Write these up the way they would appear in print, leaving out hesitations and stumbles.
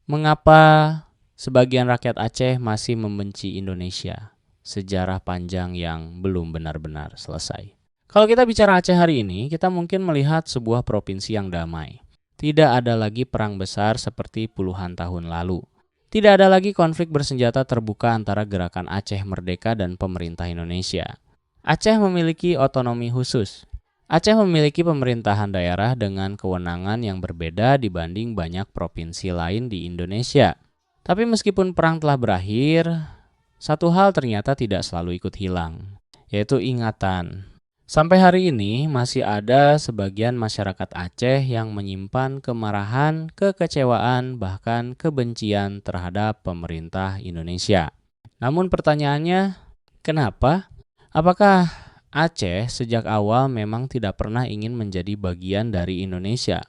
Mengapa sebagian rakyat Aceh masih membenci Indonesia? Sejarah panjang yang belum benar-benar selesai. Kalau kita bicara Aceh hari ini, kita mungkin melihat sebuah provinsi yang damai. Tidak ada lagi perang besar seperti puluhan tahun lalu. Tidak ada lagi konflik bersenjata terbuka antara gerakan Aceh Merdeka dan pemerintah Indonesia. Aceh memiliki otonomi khusus. Aceh memiliki pemerintahan daerah dengan kewenangan yang berbeda dibanding banyak provinsi lain di Indonesia. Tapi meskipun perang telah berakhir, satu hal ternyata tidak selalu ikut hilang, yaitu ingatan. Sampai hari ini masih ada sebagian masyarakat Aceh yang menyimpan kemarahan, kekecewaan, bahkan kebencian terhadap pemerintah Indonesia. Namun pertanyaannya, kenapa? Apakah Aceh sejak awal memang tidak pernah ingin menjadi bagian dari Indonesia?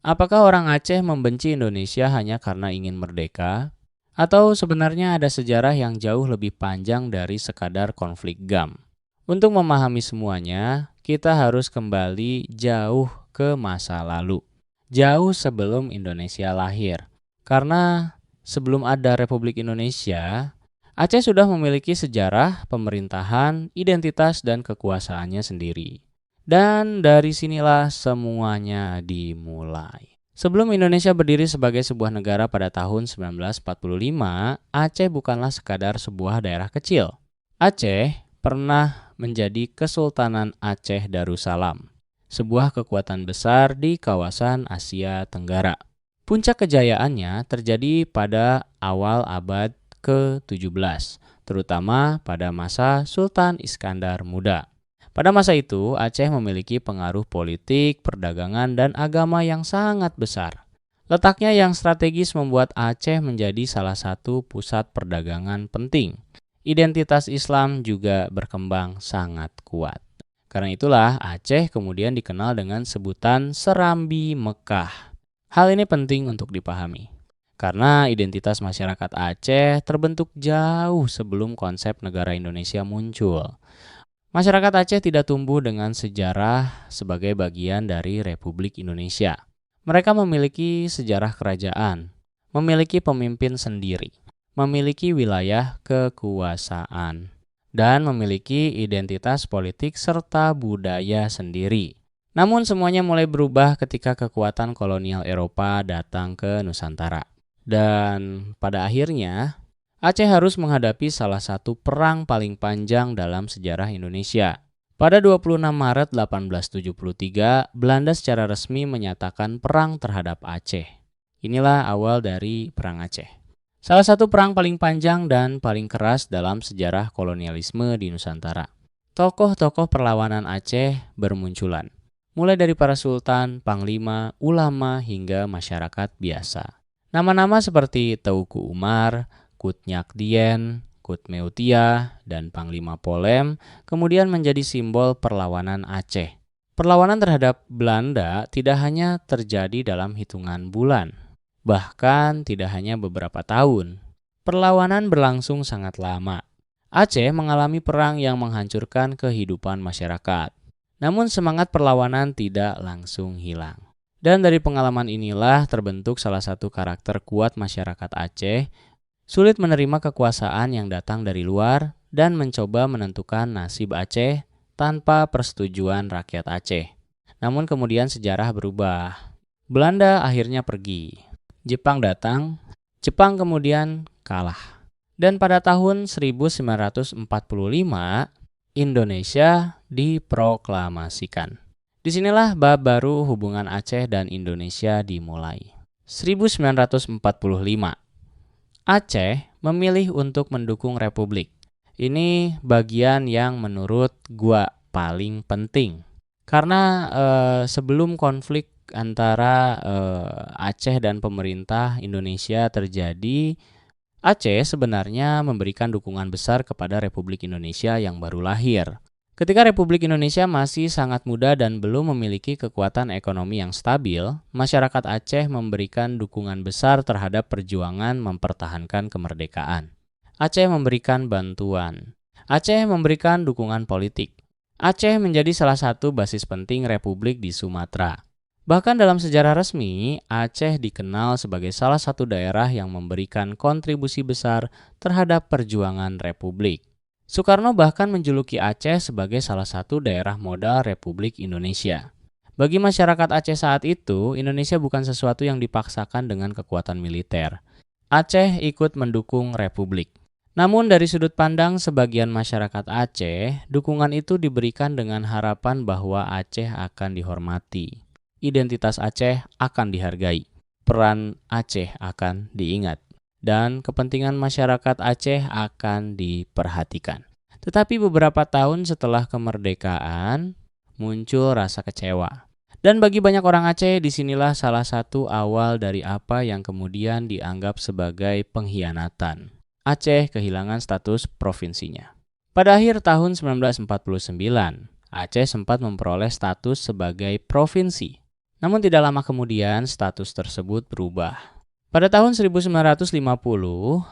Apakah orang Aceh membenci Indonesia hanya karena ingin merdeka? Atau sebenarnya ada sejarah yang jauh lebih panjang dari sekadar konflik GAM? Untuk memahami semuanya, kita harus kembali jauh ke masa lalu. Jauh sebelum Indonesia lahir. Karena sebelum ada Republik Indonesia, Aceh sudah memiliki sejarah, pemerintahan, identitas, dan kekuasaannya sendiri. Dan dari sinilah semuanya dimulai. Sebelum Indonesia berdiri sebagai sebuah negara pada tahun 1945, Aceh bukanlah sekadar sebuah daerah kecil. Aceh pernah menjadi Kesultanan Aceh Darussalam, sebuah kekuatan besar di kawasan Asia Tenggara. Puncak kejayaannya terjadi pada awal abad ke-17, terutama pada masa Sultan Iskandar Muda. Pada masa itu, Aceh memiliki pengaruh politik, perdagangan, dan agama yang sangat besar. Letaknya yang strategis membuat Aceh menjadi salah satu pusat perdagangan penting. Identitas Islam juga berkembang sangat kuat. Karena itulah Aceh kemudian dikenal dengan sebutan Serambi Mekah. Hal ini penting untuk dipahami. Karena identitas masyarakat Aceh terbentuk jauh sebelum konsep negara Indonesia muncul. Masyarakat Aceh tidak tumbuh dengan sejarah sebagai bagian dari Republik Indonesia. Mereka memiliki sejarah kerajaan, memiliki pemimpin sendiri, memiliki wilayah kekuasaan, dan memiliki identitas politik serta budaya sendiri. Namun semuanya mulai berubah ketika kekuatan kolonial Eropa datang ke Nusantara. Dan pada akhirnya, Aceh harus menghadapi salah satu perang paling panjang dalam sejarah Indonesia. Pada 26 Maret 1873, Belanda secara resmi menyatakan perang terhadap Aceh. Inilah awal dari Perang Aceh. Salah satu perang paling panjang dan paling keras dalam sejarah kolonialisme di Nusantara. Tokoh-tokoh perlawanan Aceh bermunculan, mulai dari para sultan, panglima, ulama, hingga masyarakat biasa. Nama-nama seperti Teuku Umar, Kutnyak Dien, Kutmeutia, dan Panglima Polem kemudian menjadi simbol perlawanan Aceh. Perlawanan terhadap Belanda tidak hanya terjadi dalam hitungan bulan, bahkan tidak hanya beberapa tahun. Perlawanan berlangsung sangat lama. Aceh mengalami perang yang menghancurkan kehidupan masyarakat. Namun semangat perlawanan tidak langsung hilang. Dan dari pengalaman inilah terbentuk salah satu karakter kuat masyarakat Aceh, sulit menerima kekuasaan yang datang dari luar dan mencoba menentukan nasib Aceh tanpa persetujuan rakyat Aceh. Namun kemudian sejarah berubah. Belanda akhirnya pergi. Jepang datang. Jepang kemudian kalah. Dan pada tahun 1945, Indonesia diproklamasikan. Disinilah bab baru hubungan Aceh dan Indonesia dimulai. 1945. Aceh memilih untuk mendukung Republik. Ini bagian yang menurut gua paling penting. Karena sebelum konflik antara Aceh dan pemerintah Indonesia terjadi, Aceh sebenarnya memberikan dukungan besar kepada Republik Indonesia yang baru lahir. Ketika Republik Indonesia masih sangat muda dan belum memiliki kekuatan ekonomi yang stabil, masyarakat Aceh memberikan dukungan besar terhadap perjuangan mempertahankan kemerdekaan. Aceh memberikan bantuan. Aceh memberikan dukungan politik. Aceh menjadi salah satu basis penting Republik di Sumatera. Bahkan dalam sejarah resmi, Aceh dikenal sebagai salah satu daerah yang memberikan kontribusi besar terhadap perjuangan Republik. Soekarno bahkan menjuluki Aceh sebagai salah satu daerah modal Republik Indonesia. Bagi masyarakat Aceh saat itu, Indonesia bukan sesuatu yang dipaksakan dengan kekuatan militer. Aceh ikut mendukung Republik. Namun dari sudut pandang sebagian masyarakat Aceh, dukungan itu diberikan dengan harapan bahwa Aceh akan dihormati. Identitas Aceh akan dihargai, peran Aceh akan diingat, dan kepentingan masyarakat Aceh akan diperhatikan. Tetapi beberapa tahun setelah kemerdekaan, muncul rasa kecewa. Dan bagi banyak orang Aceh, disinilah salah satu awal dari apa yang kemudian dianggap sebagai pengkhianatan. Aceh kehilangan status provinsinya. Pada akhir tahun 1949, Aceh sempat memperoleh status sebagai provinsi. Namun tidak lama kemudian status tersebut berubah. Pada tahun 1950,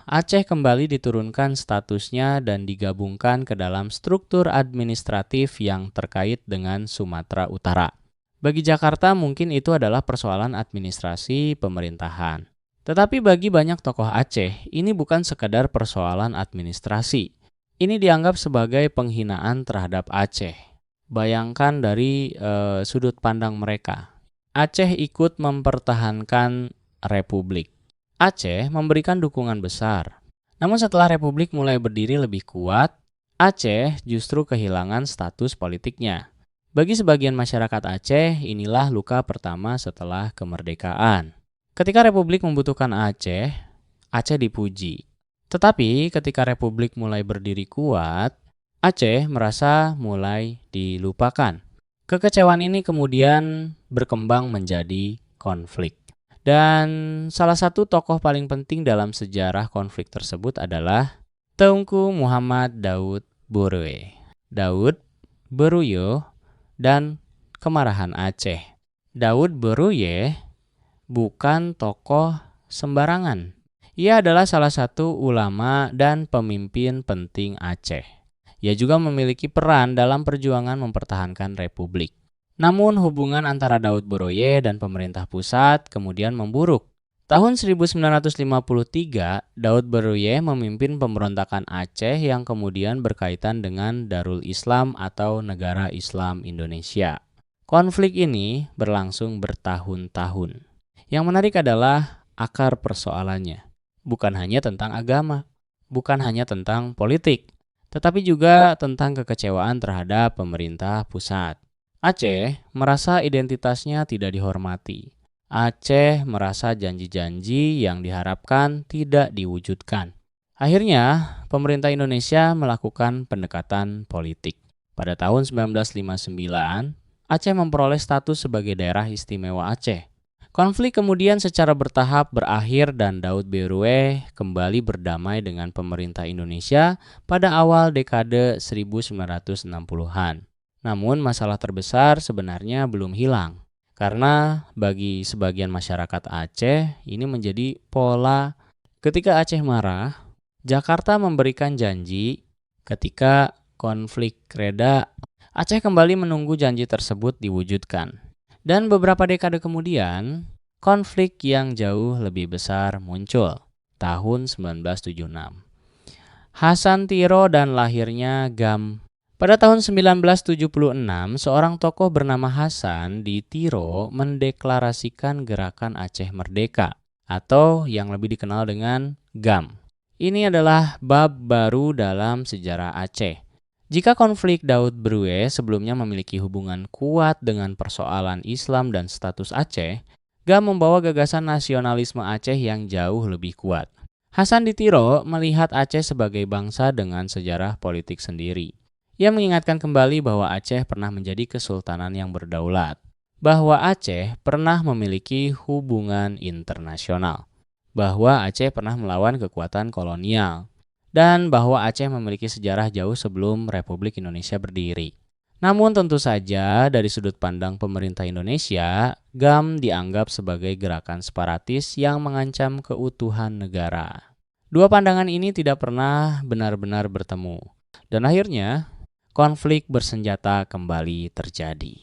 Aceh kembali diturunkan statusnya dan digabungkan ke dalam struktur administratif yang terkait dengan Sumatera Utara. Bagi Jakarta mungkin itu adalah persoalan administrasi pemerintahan. Tetapi bagi banyak tokoh Aceh, ini bukan sekadar persoalan administrasi. Ini dianggap sebagai penghinaan terhadap Aceh. Bayangkan dari sudut pandang mereka. Aceh ikut mempertahankan Republik. Aceh memberikan dukungan besar. Namun setelah Republik mulai berdiri lebih kuat, Aceh justru kehilangan status politiknya. Bagi sebagian masyarakat Aceh, inilah luka pertama setelah kemerdekaan. Ketika Republik membutuhkan Aceh, Aceh dipuji. Tetapi ketika Republik mulai berdiri kuat, Aceh merasa mulai dilupakan. Kekecewaan ini kemudian berkembang menjadi konflik. Dan salah satu tokoh paling penting dalam sejarah konflik tersebut adalah Teungku Muhammad Daud Boroe. Daud, Beruyo, dan kemarahan Aceh. Daud Boroe bukan tokoh sembarangan. Ia adalah salah satu ulama dan pemimpin penting Aceh. Ia juga memiliki peran dalam perjuangan mempertahankan Republik. Namun hubungan antara Daud Boroe dan pemerintah pusat kemudian memburuk. Tahun 1953, Daud Boroe memimpin pemberontakan Aceh yang kemudian berkaitan dengan Darul Islam atau Negara Islam Indonesia. Konflik ini berlangsung bertahun-tahun. Yang menarik adalah akar persoalannya. Bukan hanya tentang agama, bukan hanya tentang politik, tetapi juga tentang kekecewaan terhadap pemerintah pusat. Aceh merasa identitasnya tidak dihormati. Aceh merasa janji-janji yang diharapkan tidak diwujudkan. Akhirnya, pemerintah Indonesia melakukan pendekatan politik. Pada tahun 1959, Aceh memperoleh status sebagai daerah istimewa Aceh. Konflik kemudian secara bertahap berakhir dan Daud Boroe kembali berdamai dengan pemerintah Indonesia pada awal dekade 1960-an. Namun masalah terbesar sebenarnya belum hilang. Karena bagi sebagian masyarakat Aceh ini menjadi pola ketika Aceh marah, Jakarta memberikan janji ketika konflik reda, Aceh kembali menunggu janji tersebut diwujudkan. Dan beberapa dekade kemudian, konflik yang jauh lebih besar muncul, tahun 1976. Hasan Tiro dan lahirnya GAM. Pada tahun 1976, seorang tokoh bernama Hasan di Tiro mendeklarasikan Gerakan Aceh Merdeka, atau yang lebih dikenal dengan GAM. Ini adalah bab baru dalam sejarah Aceh. Jika konflik Daud Boroe sebelumnya memiliki hubungan kuat dengan persoalan Islam dan status Aceh, GAM membawa gagasan nasionalisme Aceh yang jauh lebih kuat. Hasan di Tiro melihat Aceh sebagai bangsa dengan sejarah politik sendiri. Ia mengingatkan kembali bahwa Aceh pernah menjadi kesultanan yang berdaulat, bahwa Aceh pernah memiliki hubungan internasional, bahwa Aceh pernah melawan kekuatan kolonial, dan bahwa Aceh memiliki sejarah jauh sebelum Republik Indonesia berdiri. Namun tentu saja dari sudut pandang pemerintah Indonesia, GAM dianggap sebagai gerakan separatis yang mengancam keutuhan negara. Dua pandangan ini tidak pernah benar-benar bertemu, dan akhirnya konflik bersenjata kembali terjadi.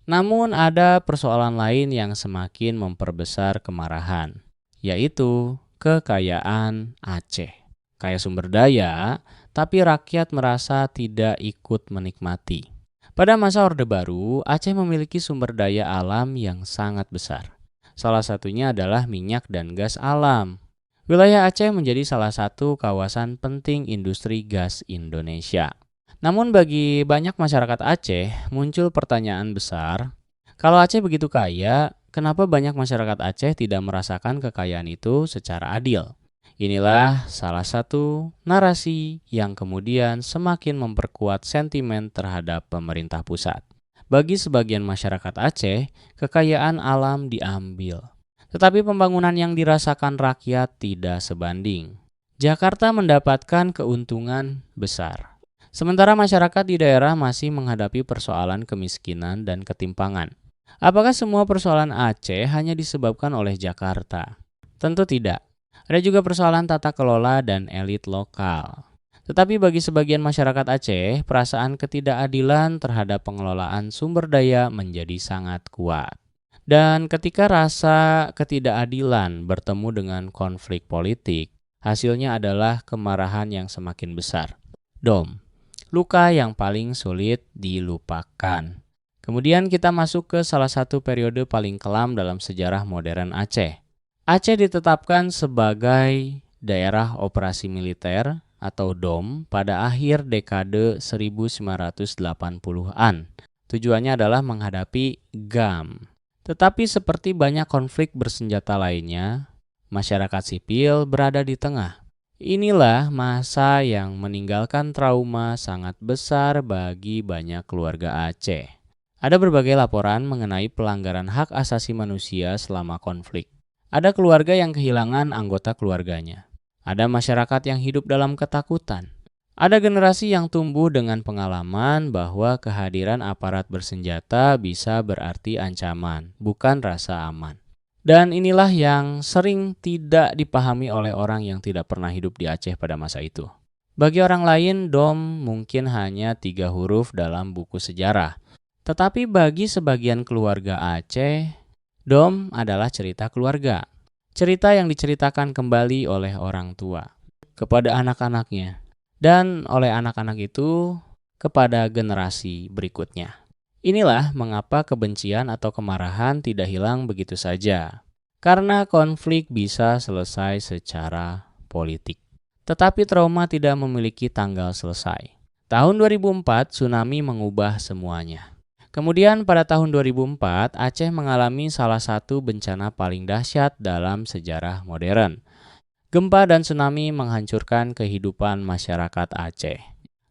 Namun ada persoalan lain yang semakin memperbesar kemarahan, yaitu kekayaan Aceh. Kaya sumber daya, tapi rakyat merasa tidak ikut menikmati. Pada masa Orde Baru, Aceh memiliki sumber daya alam yang sangat besar. Salah satunya adalah minyak dan gas alam. Wilayah Aceh menjadi salah satu kawasan penting industri gas Indonesia. Namun bagi banyak masyarakat Aceh, muncul pertanyaan besar, kalau Aceh begitu kaya, kenapa banyak masyarakat Aceh tidak merasakan kekayaan itu secara adil? Inilah salah satu narasi yang kemudian semakin memperkuat sentimen terhadap pemerintah pusat. Bagi sebagian masyarakat Aceh, kekayaan alam diambil. Tetapi pembangunan yang dirasakan rakyat tidak sebanding. Jakarta mendapatkan keuntungan besar. Sementara masyarakat di daerah masih menghadapi persoalan kemiskinan dan ketimpangan. Apakah semua persoalan Aceh hanya disebabkan oleh Jakarta? Tentu tidak. Ada juga persoalan tata kelola dan elit lokal. Tetapi bagi sebagian masyarakat Aceh, perasaan ketidakadilan terhadap pengelolaan sumber daya menjadi sangat kuat. Dan ketika rasa ketidakadilan bertemu dengan konflik politik, hasilnya adalah kemarahan yang semakin besar. Dom, luka yang paling sulit dilupakan. Kemudian kita masuk ke salah satu periode paling kelam dalam sejarah modern Aceh. Aceh ditetapkan sebagai daerah operasi militer atau DOM pada akhir dekade 1980-an. Tujuannya adalah menghadapi GAM. Tetapi seperti banyak konflik bersenjata lainnya, masyarakat sipil berada di tengah. Inilah masa yang meninggalkan trauma sangat besar bagi banyak keluarga Aceh. Ada berbagai laporan mengenai pelanggaran hak asasi manusia selama konflik. Ada keluarga yang kehilangan anggota keluarganya. Ada masyarakat yang hidup dalam ketakutan. Ada generasi yang tumbuh dengan pengalaman bahwa kehadiran aparat bersenjata bisa berarti ancaman, bukan rasa aman. Dan inilah yang sering tidak dipahami oleh orang yang tidak pernah hidup di Aceh pada masa itu. Bagi orang lain, DOM mungkin hanya 3 huruf dalam buku sejarah. Tetapi bagi sebagian keluarga Aceh, DOM adalah cerita keluarga. Cerita yang diceritakan kembali oleh orang tua kepada anak-anaknya dan oleh anak-anak itu kepada generasi berikutnya. Inilah mengapa kebencian atau kemarahan tidak hilang begitu saja. Karena konflik bisa selesai secara politik. Tetapi trauma tidak memiliki tanggal selesai. Tahun 2004 tsunami mengubah semuanya. Kemudian pada tahun 2004, Aceh mengalami salah satu bencana paling dahsyat dalam sejarah modern. Gempa dan tsunami menghancurkan kehidupan masyarakat Aceh.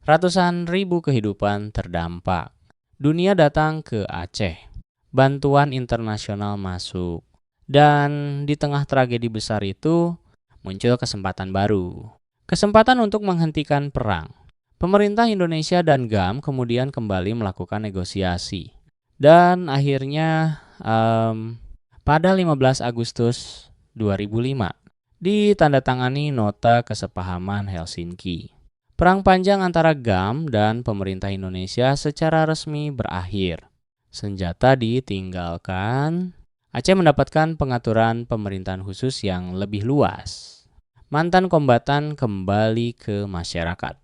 Ratusan ribu kehidupan terdampak. Dunia datang ke Aceh. Bantuan internasional masuk. Dan di tengah tragedi besar itu, muncul kesempatan baru. Kesempatan untuk menghentikan perang. Pemerintah Indonesia dan GAM kemudian kembali melakukan negosiasi. Dan akhirnya pada 15 Agustus 2005 ditandatangani Nota Kesepahaman Helsinki. Perang panjang antara GAM dan pemerintah Indonesia secara resmi berakhir. Senjata ditinggalkan. Aceh mendapatkan pengaturan pemerintahan khusus yang lebih luas. Mantan kombatan kembali ke masyarakat.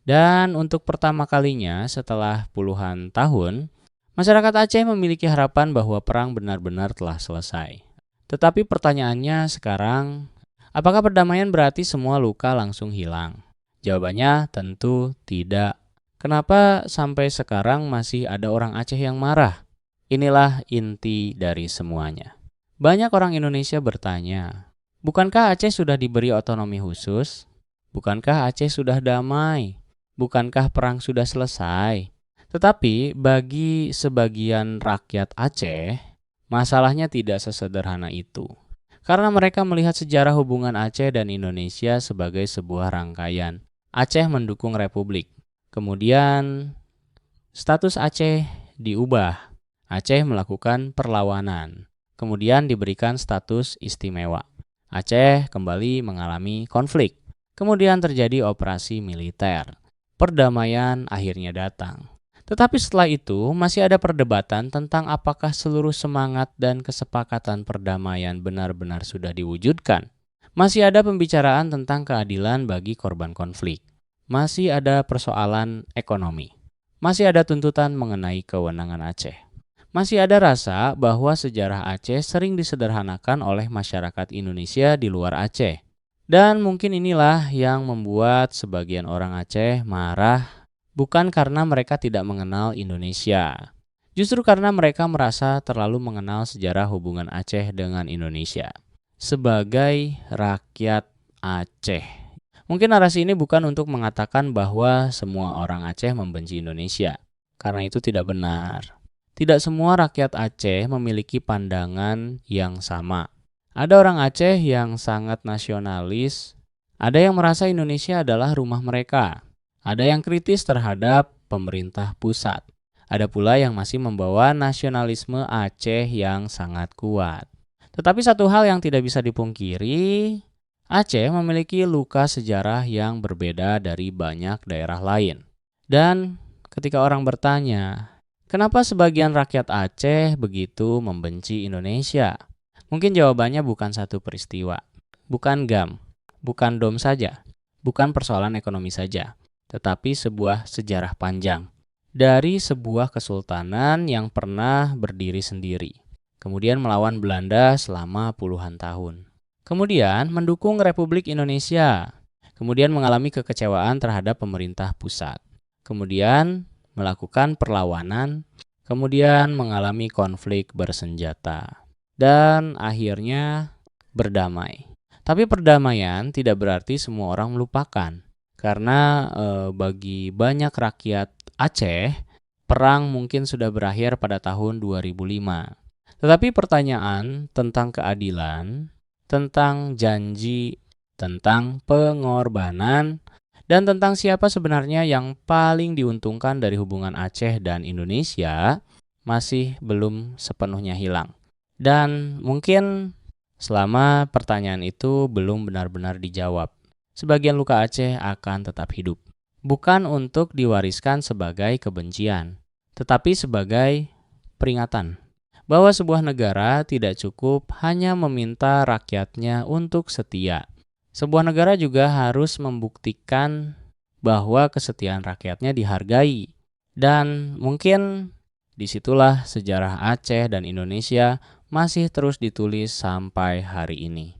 Dan untuk pertama kalinya setelah puluhan tahun, masyarakat Aceh memiliki harapan bahwa perang benar-benar telah selesai. Tetapi pertanyaannya sekarang, apakah perdamaian berarti semua luka langsung hilang? Jawabannya tentu tidak. Kenapa sampai sekarang masih ada orang Aceh yang marah? Inilah inti dari semuanya. Banyak orang Indonesia bertanya, bukankah Aceh sudah diberi otonomi khusus? Bukankah Aceh sudah damai? Bukankah perang sudah selesai? Tetapi bagi sebagian rakyat Aceh, masalahnya tidak sesederhana itu. Karena mereka melihat sejarah hubungan Aceh dan Indonesia sebagai sebuah rangkaian. Aceh mendukung Republik. Kemudian status Aceh diubah. Aceh melakukan perlawanan. Kemudian diberikan status istimewa. Aceh kembali mengalami konflik. Kemudian terjadi operasi militer. Perdamaian akhirnya datang. Tetapi setelah itu masih ada perdebatan tentang apakah seluruh semangat dan kesepakatan perdamaian benar-benar sudah diwujudkan. Masih ada pembicaraan tentang keadilan bagi korban konflik. Masih ada persoalan ekonomi. Masih ada tuntutan mengenai kewenangan Aceh. Masih ada rasa bahwa sejarah Aceh sering disederhanakan oleh masyarakat Indonesia di luar Aceh. Dan mungkin inilah yang membuat sebagian orang Aceh marah, bukan karena mereka tidak mengenal Indonesia. Justru karena mereka merasa terlalu mengenal sejarah hubungan Aceh dengan Indonesia. Sebagai rakyat Aceh. Mungkin narasi ini bukan untuk mengatakan bahwa semua orang Aceh membenci Indonesia. Karena itu tidak benar. Tidak semua rakyat Aceh memiliki pandangan yang sama. Ada orang Aceh yang sangat nasionalis, ada yang merasa Indonesia adalah rumah mereka, ada yang kritis terhadap pemerintah pusat, ada pula yang masih membawa nasionalisme Aceh yang sangat kuat. Tetapi satu hal yang tidak bisa dipungkiri, Aceh memiliki luka sejarah yang berbeda dari banyak daerah lain. Dan ketika orang bertanya, kenapa sebagian rakyat Aceh begitu membenci Indonesia? Mungkin jawabannya bukan satu peristiwa, bukan GAM, bukan DOM saja, bukan persoalan ekonomi saja, tetapi sebuah sejarah panjang dari sebuah kesultanan yang pernah berdiri sendiri, kemudian melawan Belanda selama puluhan tahun, kemudian mendukung Republik Indonesia, kemudian mengalami kekecewaan terhadap pemerintah pusat, kemudian melakukan perlawanan, kemudian mengalami konflik bersenjata. Dan akhirnya berdamai. Tapi perdamaian tidak berarti semua orang melupakan. Karena bagi banyak rakyat Aceh, perang mungkin sudah berakhir pada tahun 2005. Tetapi pertanyaan tentang keadilan, tentang janji, tentang pengorbanan, dan tentang siapa sebenarnya yang paling diuntungkan dari hubungan Aceh dan Indonesia masih belum sepenuhnya hilang. Dan mungkin selama pertanyaan itu belum benar-benar dijawab, sebagian luka Aceh akan tetap hidup. Bukan untuk diwariskan sebagai kebencian, tetapi sebagai peringatan bahwa sebuah negara tidak cukup hanya meminta rakyatnya untuk setia. Sebuah negara juga harus membuktikan bahwa kesetiaan rakyatnya dihargai. Dan mungkin disitulah sejarah Aceh dan Indonesia masih terus ditulis sampai hari ini.